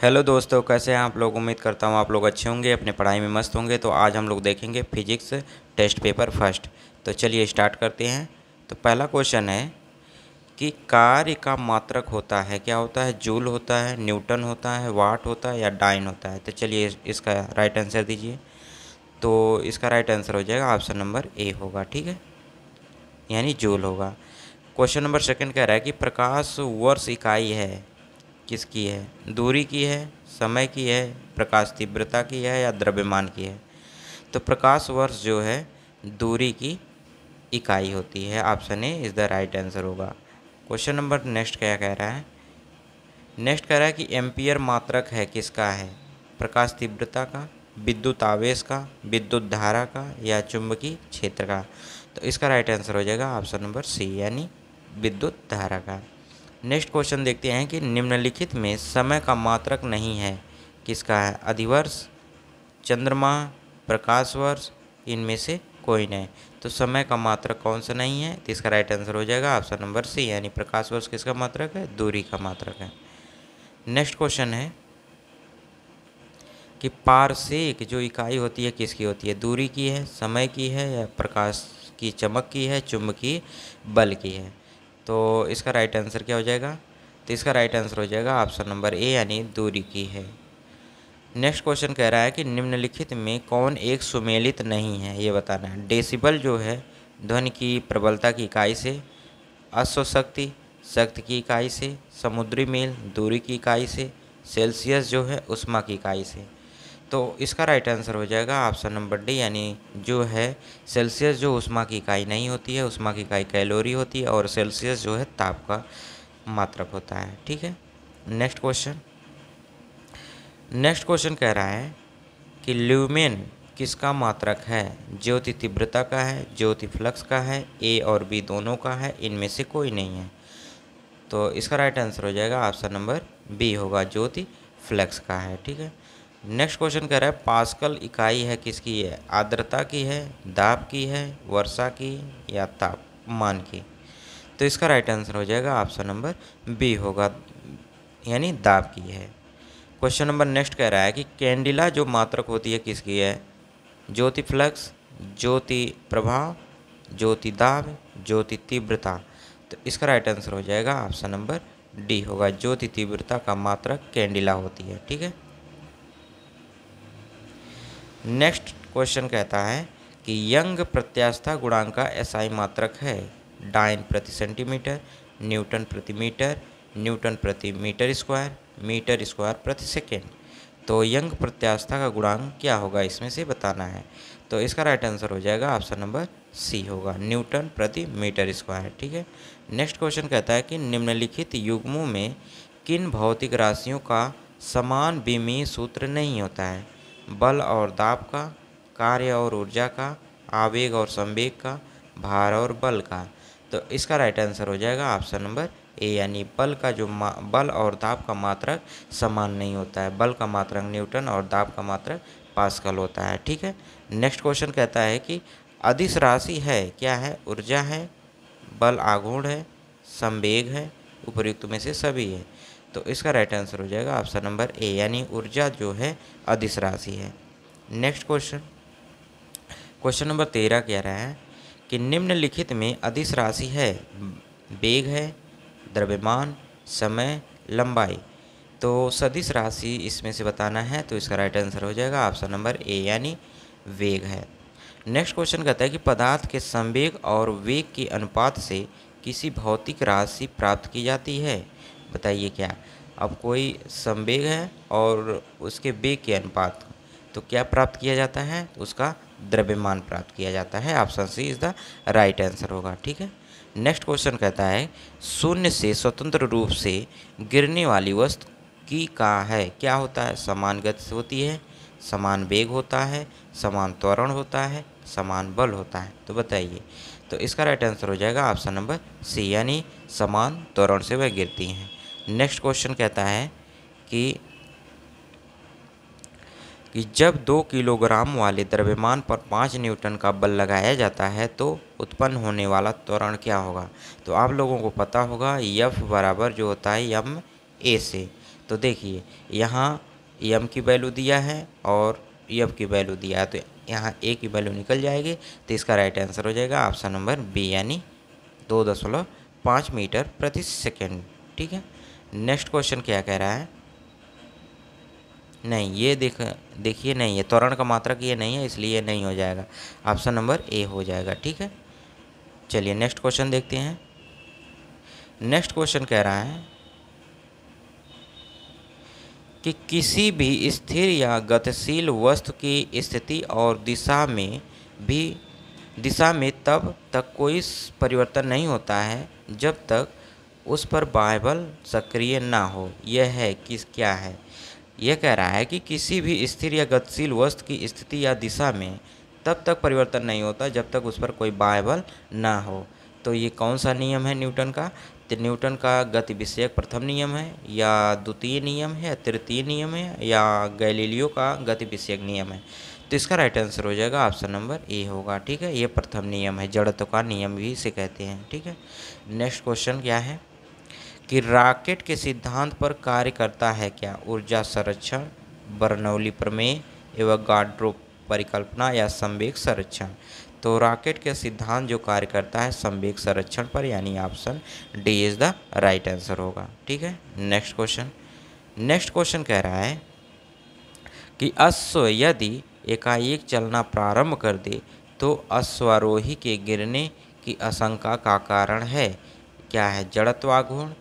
Hello दोस्तों, कैसे हैं आप लोग। उम्मीद करता हूँ आप लोग अच्छे होंगे, अपने पढ़ाई में मस्त होंगे। तो आज हम लोग देखेंगे फिजिक्स टेस्ट पेपर फर्स्ट। तो चलिए स्टार्ट करते हैं। तो पहला क्वेश्चन है कि कार्य का मात्रक होता है, क्या होता है। जूल होता है, न्यूटन होता है, वाट होता है या डाइन होता है। तो चलिए इसका राइट आंसर दीजिए। तो इसका राइट आंसर हो जाएगा ऑप्शन नंबर ए होगा, ठीक है, यानी जूल होगा। क्वेश्चन नंबर सेकंड कह रहा है कि प्रकाश वर्ष इकाई है, किसकी है। दूरी की है, समय की है, प्रकाश तीव्रता की है या द्रव्यमान की है। तो प्रकाश वर्ष जो है दूरी की इकाई होती है। Option A is the right answer होगा। क्वेश्चन नंबर नेक्स्ट क्या कह रहा है। नेक्स्ट कह रहा है कि एम्पियर मात्रक है, किसका है। प्रकाश तीव्रता का, विद्युत आवेश का, विद्युत धारा का या चुंबकीय क्षेत्र का। तो इसका राइट आंसर हो जाएगा ऑप्शन नंबर सी, यानी विद्युत धारा का। नेक्स्ट क्वेश्चन देखते हैं कि निम्नलिखित में समय का मात्रक नहीं है, किसका है। अधिवर्ष, चंद्रमा, प्रकाश वर्ष, इनमें से कोई नहीं। तो समय का मात्रक कौन सा नहीं है। तो इसका राइट आंसर हो जाएगा ऑप्शन नंबर सी, यानी प्रकाश वर्ष किसका मात्रक है, दूरी का मात्रक है। नेक्स्ट क्वेश्चन है कि पारसेक जो इकाई होती है किसकी होती है। दूरी की है, समय की है या प्रकाश की चमक की है, चुंबकीय बल की है। तो इसका राइट आंसर क्या हो जाएगा। तो इसका राइट आंसर हो जाएगा ऑप्शन नंबर ए, यानी दूरी की है। नेक्स्ट क्वेश्चन कह रहा है कि निम्नलिखित में कौन एक सुमेलित नहीं है, ये बताना है। डेसिबल जो है ध्वनि की प्रबलता की इकाई से, अश्वशक्ति शक्ति की इकाई से, समुद्री मील दूरी की इकाई से, सेल्सियस जो है ऊष्मा की इकाई से। तो इसका राइट आंसर हो जाएगा ऑप्शन नंबर डी, यानी जो है सेल्सियस जो ऊष्मा की इकाई नहीं होती है, ऊष्मा की इकाई कैलोरी होती है और सेल्सियस जो है ताप का मात्रक होता है, ठीक है। नेक्स्ट क्वेश्चन कह रहा है कि ल्यूमेन किसका मात्रक है। ज्योति तीव्रता का है, ज्योति फ्लक्स का है, ए और बी दोनों का है, इनमें से कोई नहीं है। तो इसका राइट आंसर हो जाएगा ऑप्शन नंबर बी होगा, ज्योति फ्लक्स का है, ठीक है। नेक्स्ट क्वेश्चन कह रहा है पास्कल इकाई है किसकी है। आर्द्रता की है, दाब की है, वर्षा की या तापमान की। तो इसका राइट आंसर हो जाएगा ऑप्शन नंबर बी होगा, यानी दाब की है। क्वेश्चन नंबर नेक्स्ट कह रहा है कि कैंडिला जो मात्रक होती है किसकी है। ज्योति फ्लक्स, ज्योति प्रभाव, ज्योति दाब, ज्योति तीव्रता। तो इसका राइट आंसर हो जाएगा ऑप्शन नंबर डी होगा, ज्योति तीव्रता का मात्रक कैंडिला होती है, ठीक है। नेक्स्ट क्वेश्चन कहता है कि यंग प्रत्यास्था गुणांक का एसआई मात्रक है। डाइन प्रति सेंटीमीटर, न्यूटन प्रति मीटर, न्यूटन प्रति मीटर स्क्वायर प्रति सेकेंड। तो यंग प्रत्यास्था का गुणांक क्या होगा, इसमें से बताना है। तो इसका राइट आंसर हो जाएगा ऑप्शन नंबर सी होगा, न्यूटन प्रति मीटर स्क्वायर, ठीक है। नेक्स्ट क्वेश्चन कहता है कि निम्नलिखित युग्मों में किन भौतिक राशियों का समान विमीय सूत्र नहीं होता है। बल और दाब का, कार्य और ऊर्जा का, आवेग और संवेग का, भार और बल का। तो इसका राइट आंसर हो जाएगा ऑप्शन नंबर ए, यानी बल और दाब का मात्रक समान नहीं होता है। बल का मात्रक न्यूटन और दाब का मात्रक पास्कल होता है, ठीक है। नेक्स्ट क्वेश्चन कहता है कि अदिश राशि है, क्या है। ऊर्जा है, बल आघूर्ण है, संवेग है, उपयुक्त में से सभी है। तो इसका राइट आंसर हो जाएगा ऑप्शन नंबर ए, यानी ऊर्जा जो है अदिश राशि है। नेक्स्ट क्वेश्चन नंबर 13 कह रहा है कि निम्नलिखित में अदिश राशि है। वेग है, द्रव्यमान, समय, लंबाई। तो सदिश राशि इसमें से बताना है। तो इसका राइट आंसर हो जाएगा ऑप्शन नंबर ए, यानी वेग है। नेक्स्ट क्वेश्चन कहता है कि पदार्थ के संवेग और वेग के अनुपात से किसी भौतिक राशि प्राप्त की जाती है, बताइए क्या। अब कोई संवेग है और उसके वेग के अनुपात, तो क्या प्राप्त किया जाता है, उसका द्रव्यमान प्राप्त किया जाता है। Option C is the right answer होगा, ठीक है। नेक्स्ट क्वेश्चन कहता है शून्य से स्वतंत्र रूप से गिरने वाली वस्तु की का है, क्या होता है। समान गति से होती है, समान वेग होता है, समान त्वरण होता है, समान बल होता है। तो बताइए। तो इसका राइट आंसर हो जाएगा ऑप्शन नंबर सी, यानी समान त्वरण से वह गिरती हैं। नेक्स्ट क्वेश्चन कहता है कि जब 2 किलोग्राम वाले द्रव्यमान पर 5 न्यूटन का बल लगाया जाता है तो उत्पन्न होने वाला त्वरण क्या होगा। तो आप लोगों को पता होगा F बराबर जो होता है M A से। तो देखिए यहाँ एम की वैल्यू दिया है और एफ की वैल्यू दिया है, तो यहाँ ए की वैल्यू निकल जाएगी। तो इसका राइट आंसर हो जाएगा ऑप्शन नंबर बी, यानी 2.5 मीटर प्रति सेकेंड। ठीक है, नेक्स्ट क्वेश्चन क्या कह रहा है, नहीं ये देखिए नहीं, ये त्वरण का मात्रक ये नहीं है, इसलिए ये नहीं हो जाएगा, ऑप्शन नंबर ए हो जाएगा। ठीक है, चलिए नेक्स्ट क्वेश्चन देखते हैं। नेक्स्ट क्वेश्चन कह रहा है कि किसी भी स्थिर या गतिशील वस्तु की स्थिति और दिशा में तब तक कोई परिवर्तन नहीं होता है जब तक उस पर बाह्य बल सक्रिय ना हो। यह है क्या है? यह कह रहा है कि किसी भी स्थिर या गतिशील वस्तु की स्थिति या दिशा में तब तक परिवर्तन नहीं होता जब तक उस पर कोई बाह्य बल ना हो। तो ये कौन सा नियम है न्यूटन का? तो न्यूटन का गति विषयक प्रथम नियम है, या द्वितीय नियम है, या तृतीय नियम है, या गैलीलियो का गति विषयक नियम है? तो इसका राइट आंसर हो जाएगा ऑप्शन नंबर ए होगा। ठीक है, ये प्रथम नियम है, जड़त्व का नियम भी इसे कहते हैं। ठीक है, नेक्स्ट क्वेश्चन क्या है कि रॉकेट के सिद्धांत पर कार्य करता है क्या? ऊर्जा संरक्षण, बर्नौली प्रमेय एवं गाड्रो परिकल्पना, या संवेग संरक्षण? तो रॉकेट के सिद्धांत जो कार्य करता है संवेग संरक्षण पर, यानी option D is the right answer होगा। ठीक है, नेक्स्ट क्वेश्चन कह रहा है कि अश्व यदि एकाएक चलना प्रारंभ कर दे तो अश्वारोही के गिरने की आशंका का कारण है क्या है? जड़त्वाघूर्ण,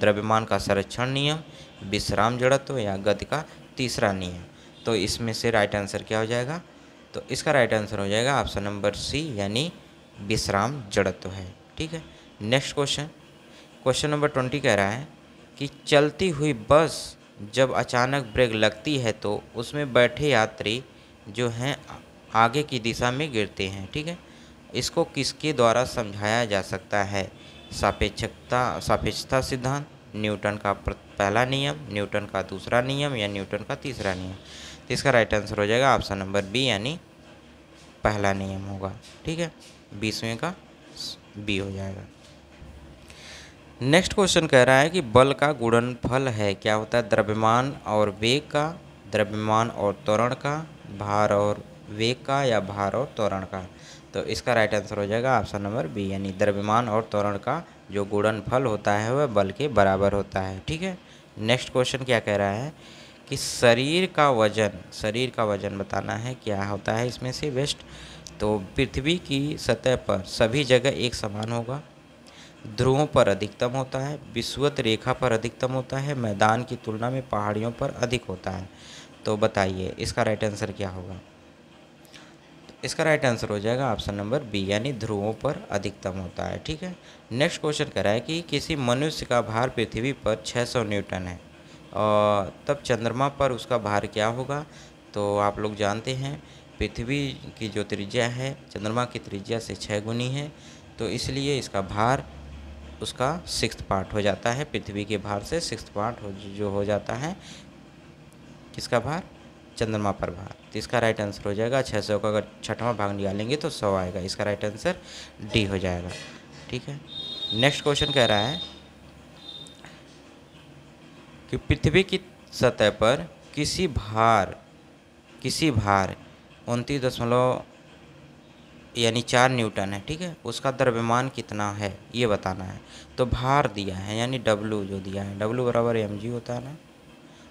द्रव्यमान का संरक्षण नियम, विश्राम जड़त्व, या गति का तीसरा नियम? तो इसमें से राइट आंसर क्या हो जाएगा? तो इसका राइट आंसर हो जाएगा ऑप्शन नंबर सी, यानी विश्राम जड़त्व है। ठीक है, नेक्स्ट क्वेश्चन नंबर 20 कह रहा है कि चलती हुई बस जब अचानक ब्रेक लगती है तो उसमें बैठे यात्री जो हैं आगे की दिशा में गिरते हैं। ठीक है, इसको किसके द्वारा समझाया जा सकता है? सापेक्षता सिद्धांत, न्यूटन का पहला नियम, न्यूटन का दूसरा नियम, या न्यूटन का तीसरा नियम? तो इसका राइट आंसर हो जाएगा ऑप्शन नंबर बी, यानी पहला नियम होगा। ठीक है, 20वें का बी हो जाएगा। नेक्स्ट क्वेश्चन कह रहा है कि बल का गुणनफल है क्या होता है? द्रव्यमान और वेग का, द्रव्यमान और त्वरण का, भार और वेग का, या भार और त्वरण का? तो इसका राइट आंसर हो जाएगा ऑप्शन नंबर बी, यानी द्रव्यमान और त्वरण का जो गुणनफल होता है वह बल के बराबर होता है। ठीक है, नेक्स्ट क्वेश्चन क्या कह रहा है कि शरीर का वजन बताना है, क्या होता है इसमें से बेस्ट? तो पृथ्वी की सतह पर सभी जगह एक समान होगा, ध्रुवों पर अधिकतम होता है, विषुवत रेखा पर अधिकतम होता है, मैदान की तुलना में पहाड़ियों पर अधिक होता है। तो बताइए इसका राइट आंसर क्या होगा? इसका राइट आंसर हो जाएगा ऑप्शन नंबर बी, यानी ध्रुवों पर अधिकतम होता है। ठीक है, नेक्स्ट क्वेश्चन कह रहा है कि किसी मनुष्य का भार पृथ्वी पर 600 न्यूटन है और तब चंद्रमा पर उसका भार क्या होगा? तो आप लोग जानते हैं पृथ्वी की जो त्रिज्या है चंद्रमा की त्रिज्या से 6 गुनी है, तो इसलिए इसका भार उसका 6th पार्ट हो जाता है, पृथ्वी के भार से 6th पार्ट जो हो जाता है किसका भार? चंद्रमा पर भार। तो इसका राइट आंसर हो जाएगा 600 का अगर 6वां भाग निकालेंगे तो 100 आएगा, इसका राइट आंसर डी हो जाएगा। ठीक है, नेक्स्ट क्वेश्चन कह रहा है कि पृथ्वी की सतह पर किसी भार 29.4 न्यूटन है। ठीक है, उसका द्रव्यमान कितना है ये बताना है। तो भार दिया है, यानी डब्लू जो दिया है, डब्लू बराबर mg होता है ना,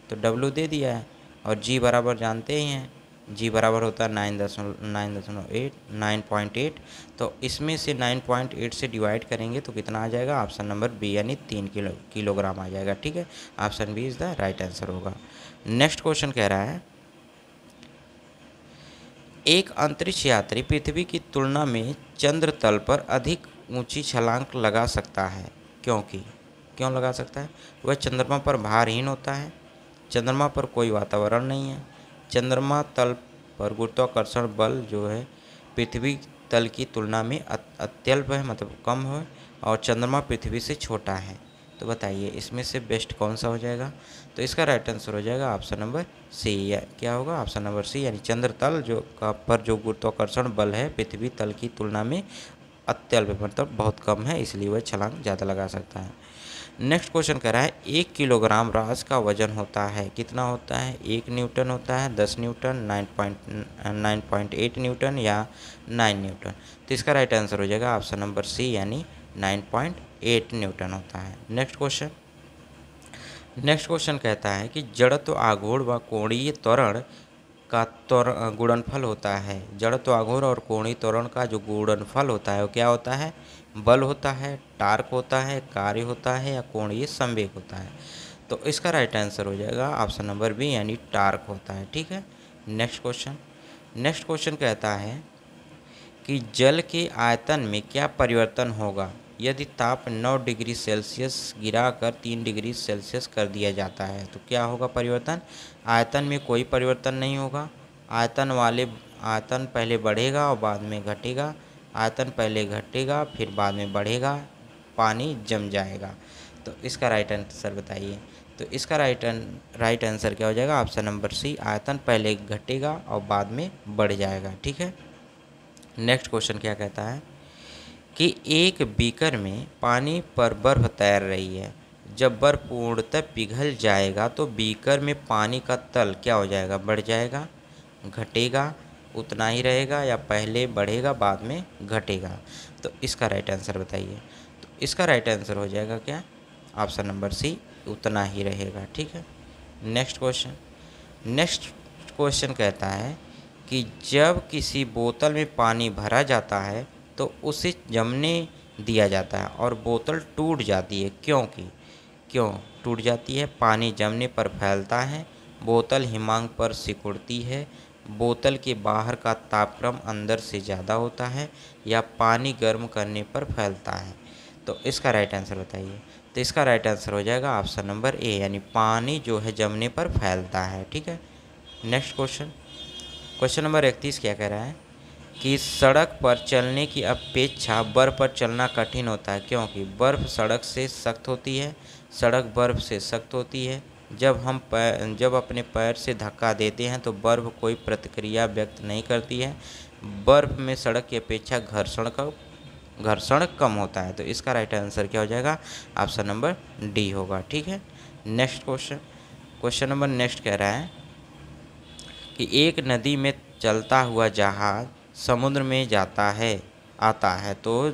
तो डब्लू दे दिया है, और जी बराबर जानते ही हैं, जी बराबर होता है 9.8। तो इसमें से 9.8 से डिवाइड करेंगे तो कितना आ जाएगा? ऑप्शन नंबर बी, यानी 3 किलोग्राम आ जाएगा। ठीक है, option B is the right answer होगा। नेक्स्ट क्वेश्चन कह रहा है एक अंतरिक्ष यात्री पृथ्वी की तुलना में चंद्र तल पर अधिक ऊंची छलांग लगा सकता है क्यों लगा सकता है? वह चंद्रमा पर भारहीन होता है, चंद्रमा पर कोई वातावरण नहीं है, चंद्रमा तल पर गुरुत्वाकर्षण बल जो है पृथ्वी तल की तुलना में अत्यल्प है, मतलब कम है, और चंद्रमा पृथ्वी से छोटा है। तो बताइए इसमें से बेस्ट कौन सा हो जाएगा? तो इसका राइट आंसर हो जाएगा ऑप्शन नंबर सी, या क्या होगा? ऑप्शन नंबर सी, यानी चंद्र तल पर जो गुरुत्वाकर्षण बल है पृथ्वी तल की तुलना में अत्यल्प, मतलब बहुत कम है, इसलिए वह छलांग ज़्यादा लगा सकता है। नेक्स्ट क्वेश्चन कह रहा है 1 किलोग्राम रास का वजन होता है, कितना होता है? 1 न्यूटन होता है, 10 न्यूटन, 9.8 न्यूटन या 9 न्यूटन। तो इसका राइट आंसर हो जाएगा ऑप्शन नंबर सी यानी 9.8 न्यूटन होता है। नेक्स्ट क्वेश्चन कहता है कि जड़त्व आघूर्ण व कोणीय त्वरण का गुणनफल होता है। जड़त्व आघूर्ण और कोणीय त्वरण का जो गुणनफल होता है वो क्या होता है? बल होता है, टार्क होता है, कार्य होता है या कोणीय संवेग होता है। तो इसका राइट आंसर हो जाएगा ऑप्शन नंबर बी यानी टार्क होता है। ठीक है। नेक्स्ट क्वेश्चन कहता है कि जल के आयतन में क्या परिवर्तन होगा यदि ताप 9 डिग्री सेल्सियस गिराकर 3 डिग्री सेल्सियस कर दिया जाता है? तो क्या होगा परिवर्तन? आयतन में कोई परिवर्तन नहीं होगा। आयतन पहले बढ़ेगा और बाद में घटेगा। आयतन पहले घटेगा फिर बाद में बढ़ेगा, पानी जम जाएगा। तो इसका राइट आंसर बताइए। तो इसका राइट आंसर क्या हो जाएगा? ऑप्शन नंबर सी, आयतन पहले घटेगा और बाद में बढ़ जाएगा। ठीक है। नेक्स्ट क्वेश्चन क्या कहता है कि एक बीकर में पानी पर बर्फ तैर रही है। जब बर्फ पूर्णतः पिघल जाएगा तो बीकर में पानी का तल क्या हो जाएगा? बढ़ जाएगा, घटेगा, उतना ही रहेगा या पहले बढ़ेगा बाद में घटेगा? तो इसका राइट आंसर बताइए। तो इसका राइट आंसर हो जाएगा क्या? ऑप्शन नंबर सी, उतना ही रहेगा। ठीक है। नेक्स्ट क्वेश्चन कहता है कि जब किसी बोतल में पानी भरा जाता है तो उसे जमने दिया जाता है और बोतल टूट जाती है, क्यों टूट जाती है? पानी जमने पर फैलता है, बोतल हिमांक पर सिकुड़ती है, बोतल के बाहर का तापक्रम अंदर से ज़्यादा होता है या पानी गर्म करने पर फैलता है? तो इसका राइट आंसर बताइए। तो इसका राइट आंसर हो जाएगा ऑप्शन नंबर ए यानी पानी जो है जमने पर फैलता है। ठीक है। नेक्स्ट क्वेश्चन नंबर 31 क्या कह रहा है कि सड़क पर चलने की अपेक्षा बर्फ़ पर चलना कठिन होता है, क्योंकि बर्फ़ सड़क से सख्त होती है, सड़क बर्फ़ से सख्त होती है। जब अपने पैर से धक्का देते हैं तो बर्फ़ कोई प्रतिक्रिया व्यक्त नहीं करती है। बर्फ़ में सड़क की अपेक्षा घर्षण कम होता है। तो इसका राइट आंसर क्या हो जाएगा? ऑप्शन नंबर डी होगा। ठीक है। नेक्स्ट क्वेश्चन नंबर नेक्स्ट कह रहा है कि एक नदी में चलता हुआ जहाज समुद्र में आता है तो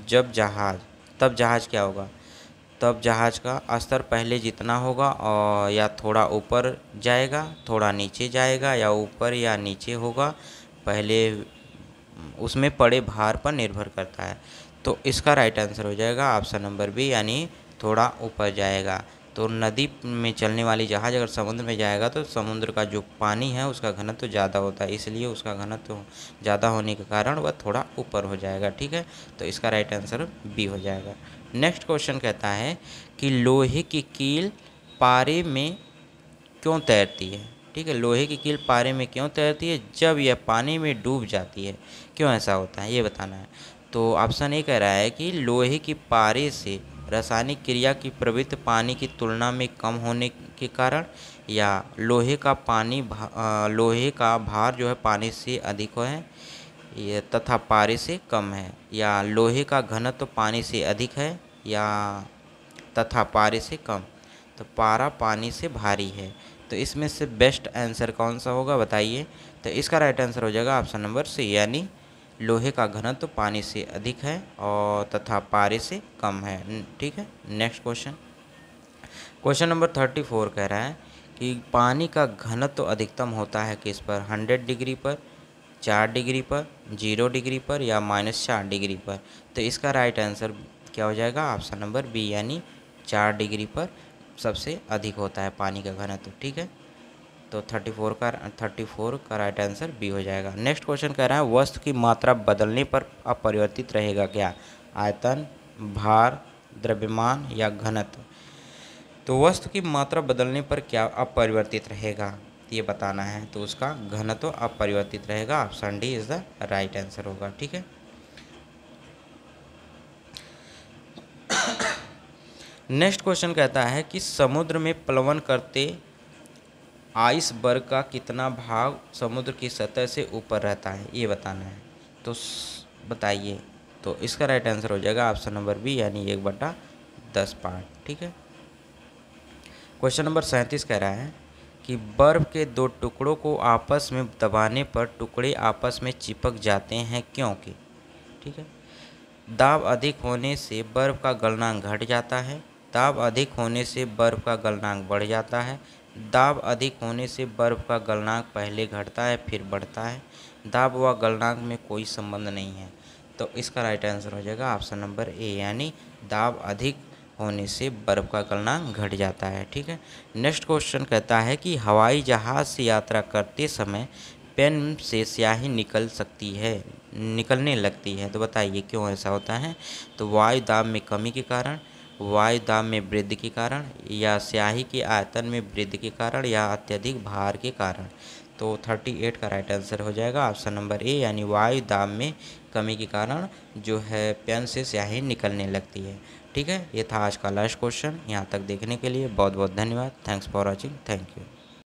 तब जहाज क्या होगा? तब जहाज का स्तर पहले जितना होगा और या थोड़ा ऊपर जाएगा, थोड़ा नीचे जाएगा या ऊपर या नीचे होगा, पहले उसमें पड़े भार पर निर्भर करता है। तो इसका राइट आंसर हो जाएगा ऑप्शन नंबर बी यानी थोड़ा ऊपर जाएगा। तो नदी में चलने वाली जहाज़ अगर समुद्र में जाएगा तो समुद्र का जो पानी है उसका घनत्व तो ज़्यादा होता है, इसलिए उसका घनत्व तो ज़्यादा होने के कारण वह थोड़ा ऊपर हो जाएगा। ठीक है। तो इसका राइट आंसर बी हो जाएगा। नेक्स्ट क्वेश्चन कहता है कि लोहे की कील पारे में क्यों तैरती है? ठीक है। लोहे की कील पारे में क्यों तैरती है? जब यह पानी में डूब जाती है। क्यों ऐसा होता है ये बताना है। तो ऑप्शन ए कह रहा है कि लोहे की पारे से रासायनिक क्रिया की प्रवृत्ति पानी की तुलना में कम होने के कारण, या लोहे का भार जो है पानी से अधिक है ये तथा पारे से कम है, या लोहे का घनत्व पानी से अधिक है या तथा पारे से कम। तो पारा पानी से भारी है। तो इसमें से बेस्ट आंसर कौन सा होगा बताइए। तो इसका राइट आंसर हो जाएगा ऑप्शन नंबर सी यानी लोहे का घनत्व पानी से अधिक है और तथा पारे से कम है। ठीक है। नेक्स्ट क्वेश्चन नंबर 34 कह रहा है कि पानी का घनत्व अधिकतम होता है किस पर? 100 डिग्री पर, 4 डिग्री पर, 0 डिग्री पर या -4 डिग्री पर? तो इसका राइट आंसर क्या हो जाएगा? ऑप्शन नंबर बी यानी 4 डिग्री पर सबसे अधिक होता है पानी का घनत्व। ठीक है। तो 34 का राइट आंसर बी हो जाएगा। नेक्स्ट क्वेश्चन कह रहा है वस्तु की मात्रा बदलने पर अपरिवर्तित रहेगा क्या? आयतन, भार, द्रव्यमान या घनत्व? तो वस्तु की मात्रा बदलने पर क्या अपरिवर्तित रहेगा ये बताना है। तो उसका घनत्व अपरिवर्तित रहेगा। Option D is the right answer होगा। ठीक है। नेक्स्ट क्वेश्चन कहता है कि समुद्र में प्लवन करते आइसबर्ग का कितना भाग समुद्र की सतह से ऊपर रहता है ये बताना है। तो बताइए। तो इसका राइट आंसर हो जाएगा ऑप्शन नंबर बी यानी 1/2। 10 पार्ट। ठीक है। क्वेश्चन नंबर 37 कह रहा है कि बर्फ के दो टुकड़ों को आपस में दबाने पर टुकड़े आपस में चिपक जाते हैं, क्योंकि। ठीक है। दाब अधिक होने से बर्फ का गलनांक घट जाता है, दाब अधिक होने से बर्फ का गलनांक बढ़ जाता है, दाब अधिक होने से बर्फ का गलनांक पहले घटता है फिर बढ़ता है, दाब व गलनांक में कोई संबंध नहीं है। तो इसका राइट आंसर हो जाएगा ऑप्शन नंबर ए, यानी दाब अधिक होने से बर्फ का गलनांक घट जाता है। ठीक है। नेक्स्ट क्वेश्चन कहता है कि हवाई जहाज़ से यात्रा करते समय पेन से स्याही निकलने लगती है, तो बताइए क्यों ऐसा होता है। तो वायु दाब में कमी के कारण, वायु दाब में वृद्धि के कारण, या स्याही के आयतन में वृद्धि के कारण, या अत्यधिक भार के कारण। तो 38 का राइट आंसर हो जाएगा ऑप्शन नंबर ए, यानी वायु दाब में कमी के कारण जो है पेन से स्याही निकलने लगती है। ठीक है। ये था आज का लास्ट क्वेश्चन। यहाँ तक देखने के लिए बहुत बहुत धन्यवाद। Thanks for watching. Thank you.